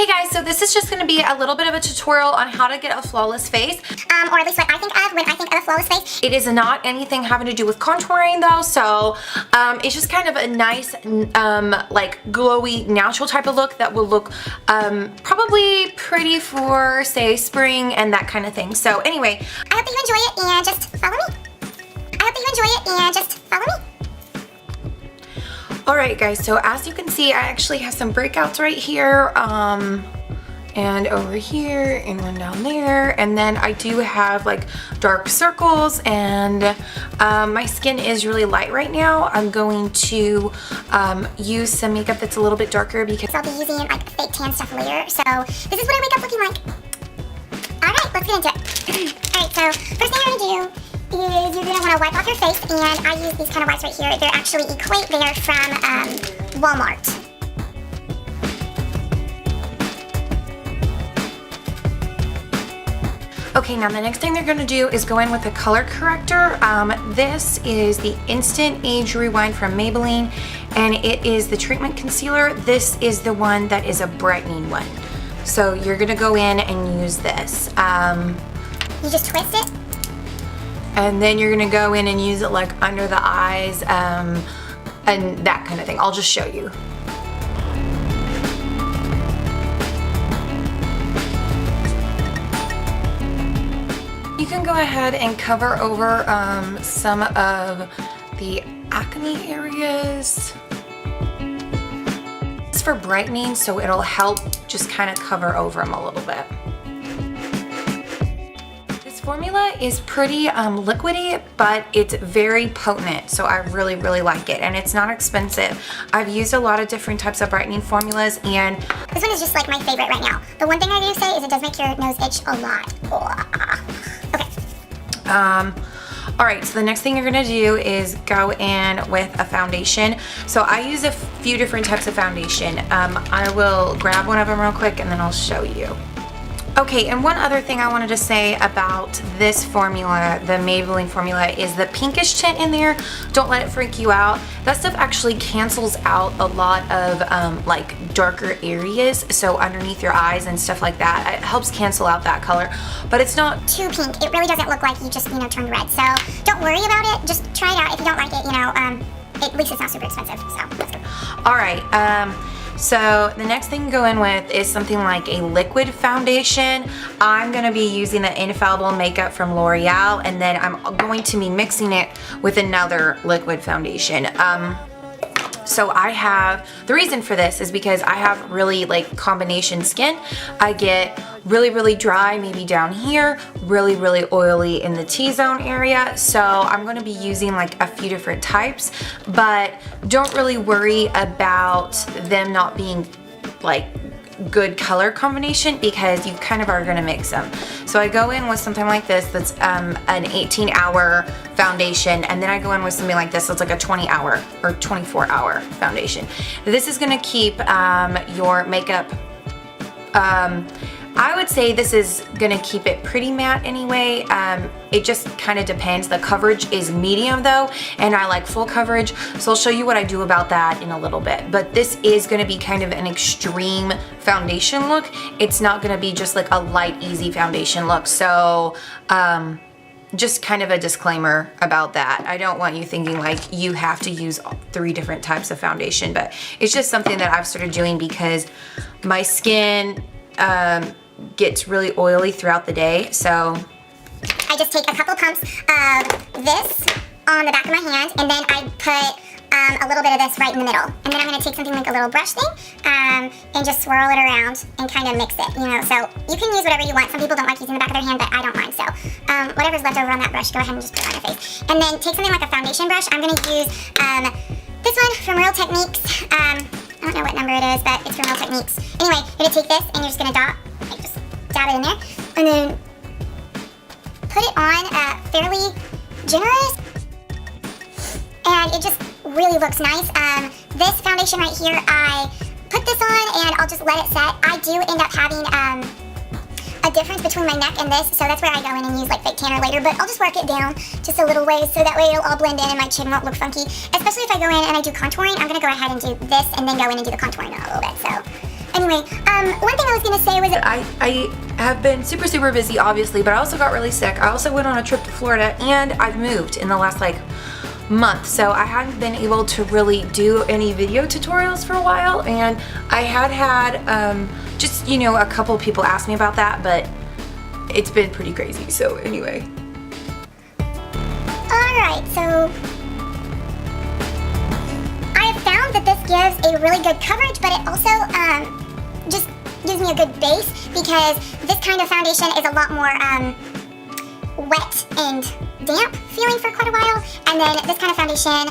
Hey guys, so this is just going to be a little bit of a tutorial on how to get a flawless face. Or at least what I think of when I think of a flawless face. It is not anything having to do with contouring though, so it's just kind of a nice, like glowy, natural type of look that will look probably pretty for, say, spring and that kind of thing. So anyway, I hope that you enjoy it and just follow me. I hope that you enjoy it and just follow me. Alright guys, so as you can see, I actually have some breakouts right here, and over here, and one down there, and then I do have like dark circles, and my skin is really light right now. I'm going to use some makeup that's a little bit darker because I'll be using like fake tan stuff later, so this is what I wake up looking like. Alright, let's get into it. Alright, so first thing I'm going to do is you're going to want to wipe off your face, and I use these kind of wipes right here. They're actually Equate. They are from Walmart. Okay, now the next thing they're going to do is go in with a color corrector. This is the Instant Age Rewind from Maybelline, and it is the treatment concealer. This is the one that is a brightening one. So you're going to go in and use this. You just twist it. And then you're going to go in and use it like under the eyes and that kind of thing. I'll just show you. You can go ahead and cover over some of the acne areas. It's for brightening, so it'll help just kind of cover over them a little bit. This formula is pretty liquidy, but it's very potent, so I really like it, and it's not expensive. I've used a lot of different types of brightening formulas, and this one is just like my favorite right now. The one thing I do say is it does make your nose itch a lot. Okay. Alright, so the next thing you're going to do is go in with a foundation. So I use a few different types of foundation. I will grab one of them real quick and then I'll show you. Okay, and one other thing I wanted to say about this formula, the Maybelline formula, is the pinkish tint in there. Don't let it freak you out. That stuff actually cancels out a lot of like darker areas, so underneath your eyes and stuff like that. It helps cancel out that color, but it's not too pink. It really doesn't look like you just, turned red. So don't worry about it. Just try it out. If you don't like it, at least it's not super expensive. So that's good. All right. So the next thing to go in with is something like a liquid foundation. I'm going to be using the Infallible Makeup from L'Oreal, and then I'm going to be mixing it with another liquid foundation. So the reason for this is because I have really like combination skin. I get really dry, maybe down here, really oily in the T-zone area. So I'm going to be using like a few different types, but don't really worry about them not being like good color combination because you kind of are going to mix them. So I go in with something like this that's an 18-hour foundation, and then I go in with something like this that's like a 20-hour or 24-hour foundation. This is going to keep your makeup, I would say this is going to keep it pretty matte anyway. It just kind of depends. The coverage is medium though, and I like full coverage, so I'll show you what I do about that in a little bit. But this is going to be kind of an extreme foundation look. It's not going to be just like a light, easy foundation look. So just kind of a disclaimer about that. I don't want you thinking like you have to use 3 different types of foundation, but it's just something that I've started doing because my skin gets really oily throughout the day. So I just take a couple pumps of this on the back of my hand, and then I put a little bit of this right in the middle. And then I'm going to take something like a little brush thing and just swirl it around and kind of mix it, So you can use whatever you want. Some people don't like using the back of their hand, but I don't mind. So whatever's left over on that brush, go ahead and just put it on your face. And then take something like a foundation brush. I'm going to use this one from Real Techniques. I don't know what number it is, but it's from Real Techniques. Anyway, you're going to take this and you're just going to dab it in there, and then put it on fairly generous, and it just really looks nice. This foundation right here, I put this on and I'll just let it set. I do end up having a difference between my neck and this, so that's where I go in and use like fake tanner later, but I'll just work it down just a little ways so that way it'll all blend in and my chin won't look funky. Especially if I go in and I do contouring, I'm going to go ahead and do this and then go in and do the contouring in a little bit. So, and anyway, one thing I was gonna say was that I have been super busy, obviously, but I also got really sick. I also went on a trip to Florida, and I've moved in the last like month, so I hadn't been able to really do any video tutorials for a while, and I had just, you know, a couple people ask me about that, but it's been pretty crazy. So anyway. Alright, so I have found that this gives a really good coverage, but it also just gives me a good base, because this kind of foundation is a lot more wet and damp feeling for quite a while, and then this kind of foundation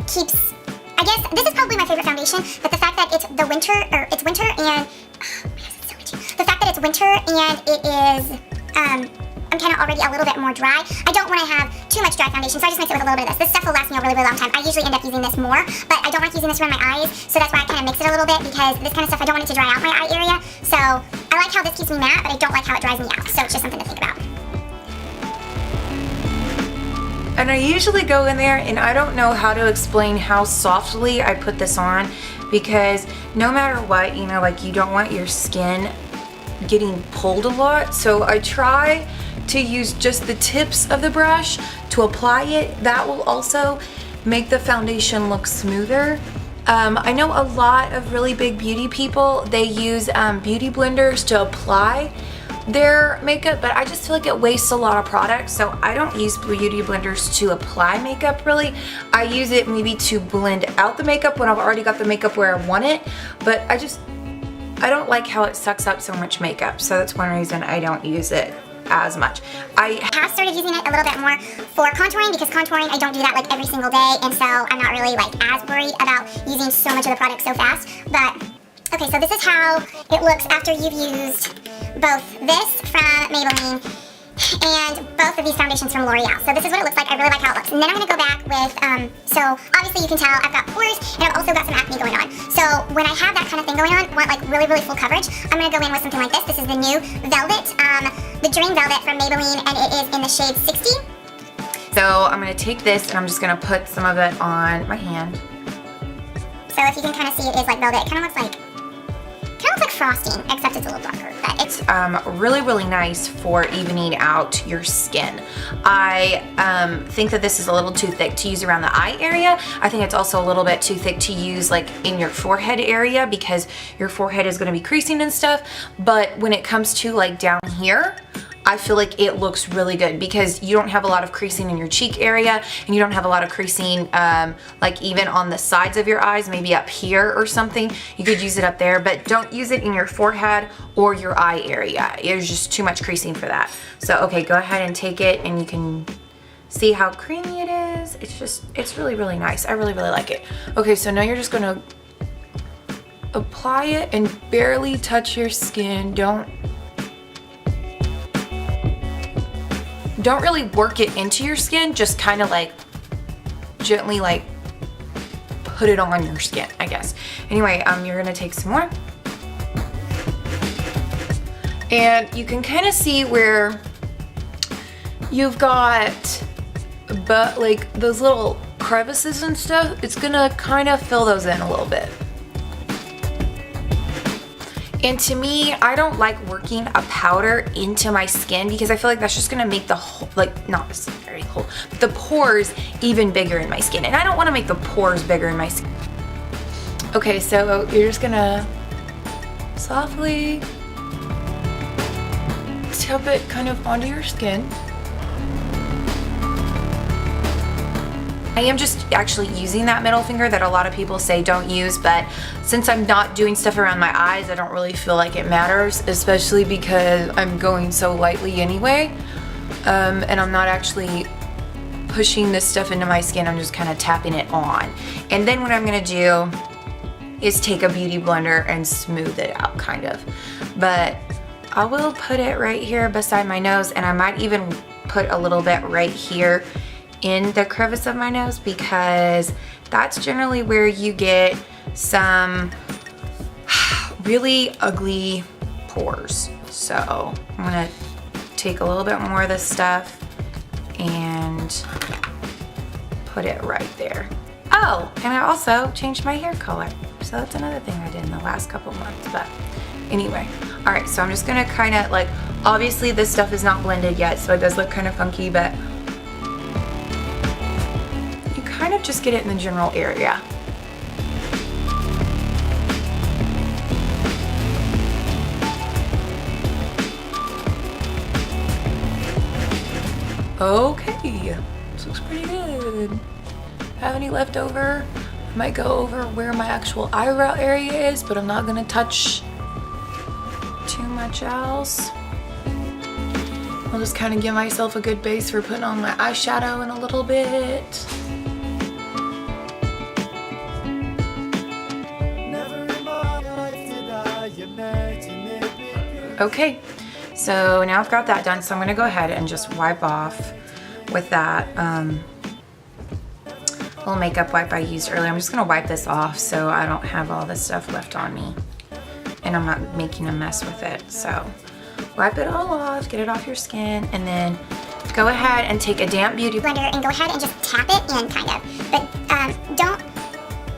keeps, I guess this is probably my favorite foundation, but the fact that it's winter and the fact that it's winter and it is I'm kind of already a little bit more dry. I don't want to have too much dry foundation, so I just mix it with a little bit of this. This stuff will last me a really long time. I usually end up using this more, but I don't like using this around my eyes, so that's why I kind of mix it a little bit, because this kind of stuff, I don't want it to dry out my eye area. So I like how this keeps me matte, but I don't like how it dries me out. So it's just something to think about. And I usually go in there, and I don't know how to explain how softly I put this on, because no matter what, you know, like, you don't want your skin getting pulled a lot. So I try to use just the tips of the brush to apply it. That will also make the foundation look smoother. I know a lot of really big beauty people, they use beauty blenders to apply their makeup, but I just feel like it wastes a lot of product, so I don't use beauty blenders to apply makeup really. I use it maybe to blend out the makeup when I've already got the makeup where I want it, but I don't like how it sucks up so much makeup, so that's one reason I don't use it as much. I have started using it a little bit more for contouring, because contouring, I don't do that like every single day, and so I'm not really like as worried about using so much of the product so fast. But okay, so this is how it looks after you've used both this from Maybelline and both of these foundations from L'Oreal. So this is what it looks like. I really like how it looks. And then I'm going to go back with, so obviously you can tell I've got pores, and I've also got some acne going on. So when I have that kind of thing going on, want like really full coverage, I'm going to go in with something like this. This is the new Velvet, the Dream Velvet from Maybelline, and it is in the shade 60. So I'm going to take this, and I'm just going to put some of it on my hand. So if you can kind of see, it is like velvet. It kind of looks like frosting, except it's a little darker. But it's really nice for evening out your skin. I think that this is a little too thick to use around the eye area. I think it's also a little bit too thick to use like in your forehead area, because your forehead is going to be creasing and stuff. But when it comes to like down here, I feel like it looks really good, because you don't have a lot of creasing in your cheek area, and you don't have a lot of creasing like even on the sides of your eyes, maybe up here or something. You could use it up there, but don't use it in your forehead or your eye area. There's just too much creasing for that. So okay, go ahead and take it, and you can see how creamy it is. It's really nice. I really like it. Okay, so now you're just gonna apply it and barely touch your skin. Don't really work it into your skin, just kind of like gently like put it on your skin, I guess. Anyway, you're gonna take some more, and you can kind of see where you've got but like those little crevices and stuff. It's gonna kind of fill those in a little bit. And to me, I don't like working a powder into my skin, because I feel like that's just gonna make the whole, like, not necessarily whole, but the pores even bigger in my skin. And I don't wanna make the pores bigger in my skin. Okay, so you're just gonna softly tap it kind of onto your skin. I am just actually using that middle finger that a lot of people say don't use, but since I'm not doing stuff around my eyes, I don't really feel like it matters, especially because I'm going so lightly anyway, and I'm not actually pushing this stuff into my skin. I'm just kind of tapping it on. And then what I'm gonna do is take a beauty blender and smooth it out, kind of. But I will put it right here beside my nose, and I might even put a little bit right here in the crevice of my nose, because that's generally where you get some really ugly pores. So I'm gonna take a little bit more of this stuff and put it right there. Oh, and I also changed my hair color. So So that's another thing I did in the last couple months, but anyway. All right, so I'm just gonna kind of like, obviously this stuff is not blended yet, so it does look kind of funky, but you kind of just get it in the general area. Okay, this looks pretty good. Have any left over? I might go over where my actual eyebrow area is, but I'm not gonna touch too much else. I'll just kind of give myself a good base for putting on my eyeshadow in a little bit. Okay, so now I've got that done, so I'm gonna go ahead and just wipe off with that little makeup wipe I used earlier. I'm just gonna wipe this off so I don't have all this stuff left on me and I'm not making a mess with it. So wipe it all off, get it off your skin, and then go ahead and take a damp beauty blender and go ahead and just tap it in, kind of. But don't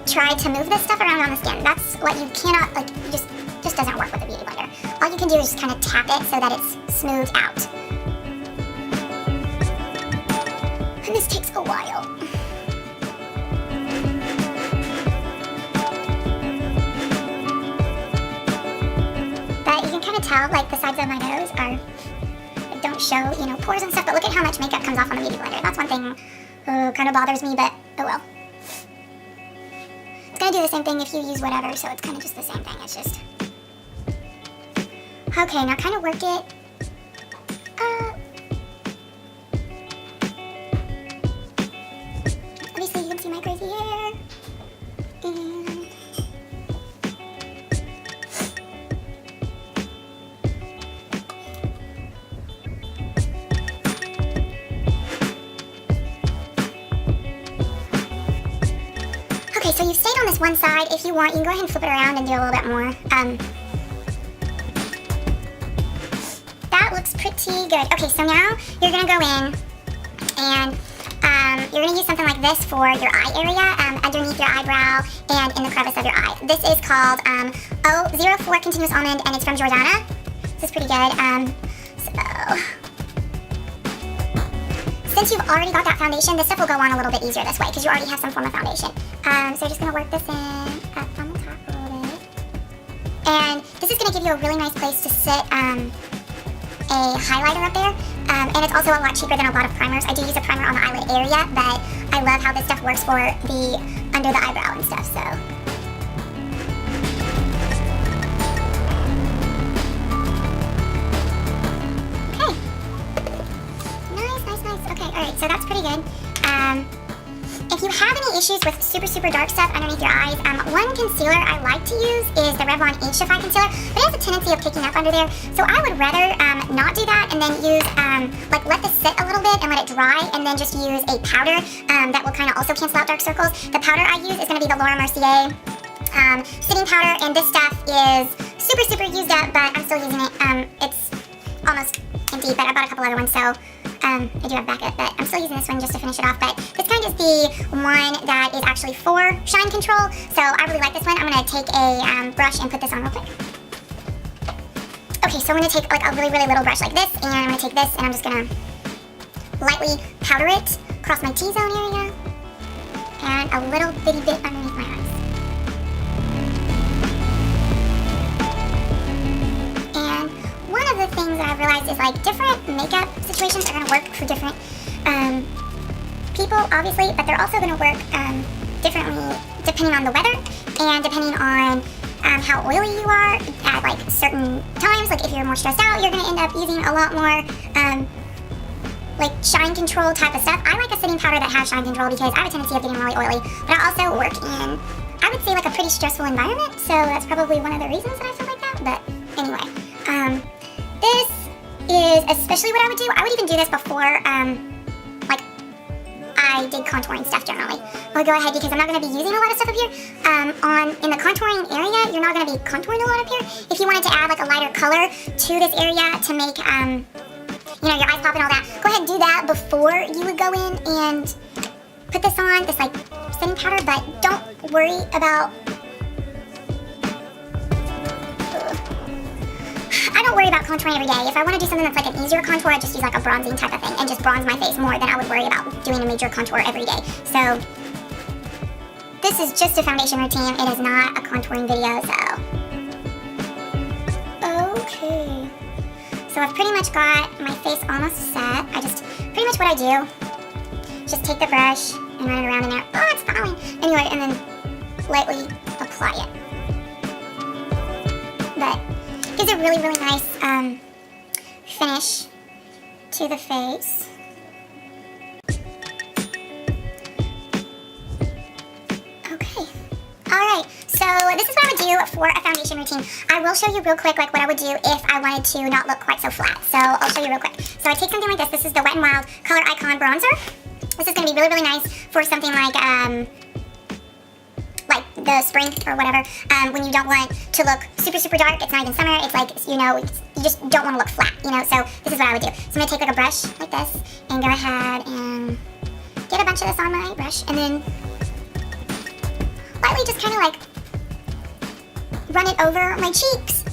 try to move this stuff around on the skin. That's what you cannot, like, just doesn't work with a beauty blender. All you can do is just kind of tap it so that it's smoothed out. And this takes a while. But you can kind of tell, like, the sides of my nose are, like, don't show, you know, pores and stuff, but look at how much makeup comes off on the beauty blender. That's one thing kind of bothers me, but oh well. It's gonna do the same thing if you use whatever, so it's kind of just the same thing. It's just... Okay, now kind of work it. Obviously you can see my crazy hair. And... Okay, so you've stayed on this one side. If you want, you can go ahead and flip it around and do a little bit more. That looks pretty good. Okay, so now you're gonna go in and you're gonna use something like this for your eye area, underneath your eyebrow and in the crevice of your eye. This is called 004 Continuous Almond, and it's from Jordana. This is pretty good. Since you've already got that foundation, this stuff will go on a little bit easier this way because you already have some form of foundation. So I'm just gonna work this in up on the top a little bit. And this is gonna give you a really nice place to sit a highlighter up there, and it's also a lot cheaper than a lot of primers. I do use a primer on the eyelid area, but I love how this stuff works for the under the eyebrow and stuff, so. Okay. Nice. Okay, alright, so that's pretty good. If you have any issues with super dark stuff underneath your eyes, one concealer I like to use is the Revlon Age-Defy Concealer, but it has a tendency of picking up under there, so I would rather not do that and then use, like, let this sit a little bit and let it dry, and then just use a powder that will kind of also cancel out dark circles. The powder I use is going to be the Laura Mercier sitting powder, and this stuff is super used up, but I'm still using it. It's almost empty, but I bought a couple other ones, so I do have backup, but I'm still using this one just to finish it off. But this kind of is the one that is actually for shine control, so I really like this one. I'm going to take a brush and put this on real quick. Okay, so I'm going to take like a really little brush like this, and I'm going to take this and I'm just going to lightly powder it across my T-zone area and a little bitty bit underneath my eyes. One of the things that I've realized is, like, different makeup situations are going to work for different people, obviously, but they're also going to work differently depending on the weather and depending on how oily you are at, like, certain times. Like, if you're more stressed out, you're going to end up using a lot more like shine control type of stuff. I like a setting powder that has shine control because I have a tendency of getting really oily, but I also work in, I would say, like, a pretty stressful environment, so that's probably one of the reasons that I feel like that. But anyway, this is especially what I would do. I would even do this before, like, I did contouring stuff generally. I would go ahead because I'm not going to be using a lot of stuff up here. In the contouring area, you're not going to be contouring a lot up here. If you wanted to add, like, a lighter color to this area to make, you know, your eyes pop and all that, go ahead and do that before you would go in and put this on, this, like, setting powder, but don't worry about don't worry about contouring every day. If I want to do something that's like an easier contour, I just use like a bronzing type of thing and just bronze my face more than I would worry about doing a major contour every day. So this is just a foundation routine. It is not a contouring video, so. Okay. So I've pretty much got my face almost set. Pretty much what I do, just take the brush and run it around in there. Oh, it's falling. Anyway, and then lightly apply it. But it gives a really, really nice finish to the face. Okay. Alright, so this is what I would do for a foundation routine. I will show you real quick like what I would do if I wanted to not look quite so flat. So I'll show you real quick. So I take something like this. This is the Wet n Wild Color Icon Bronzer. This is going to be really, really nice for something like the spring or whatever, when you don't want to look super, super dark. It's not even summer. It's like, you know, you just don't want to look flat, you know. So this is what I would do. So I'm going to take like a brush like this and go ahead and get a bunch of this on my brush and then lightly just kind of like run it over my cheeks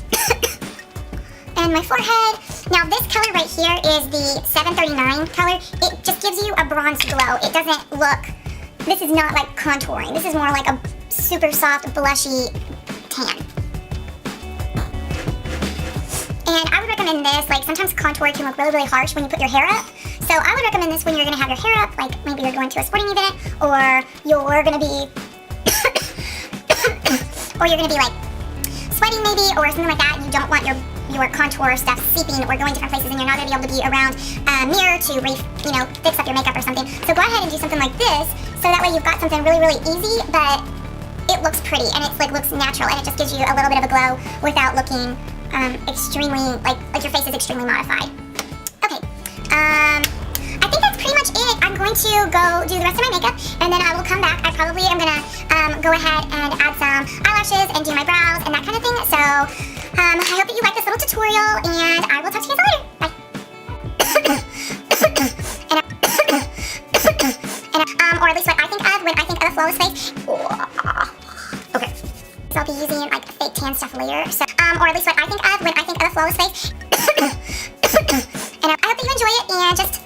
and my forehead. Now this color right here is the 739 color. It just gives you a bronze glow. It doesn't look, this is not like contouring. This is more like a super soft, blushy tan. And I would recommend this, like sometimes contour can look really, really harsh when you put your hair up. So I would recommend this when you're gonna have your hair up, like maybe you're going to a sporting event, or you're gonna be, or you're gonna be like sweating maybe, or something like that. You don't want your contour stuff seeping or going different places, and you're not gonna be able to be around a mirror to fix up your makeup or something. So go ahead and do something like this, so that way you've got something really, really easy, but it looks pretty and it's like looks natural, and it just gives you a little bit of a glow without looking extremely like your face is extremely modified. Okay, I think that's pretty much it. I'm going to go do the rest of my makeup and then I will come back. I probably am gonna go ahead and add some eyelashes and do my brows and that kind of thing. So I hope that you like this little tutorial, and I will talk to you guys later. Bye. Or at least what I think of when I think of a flawless face. Okay. So I'll be using like fake tan stuff later. So, or at least what I think of when I think of a flawless face. And I hope that you enjoy it, and just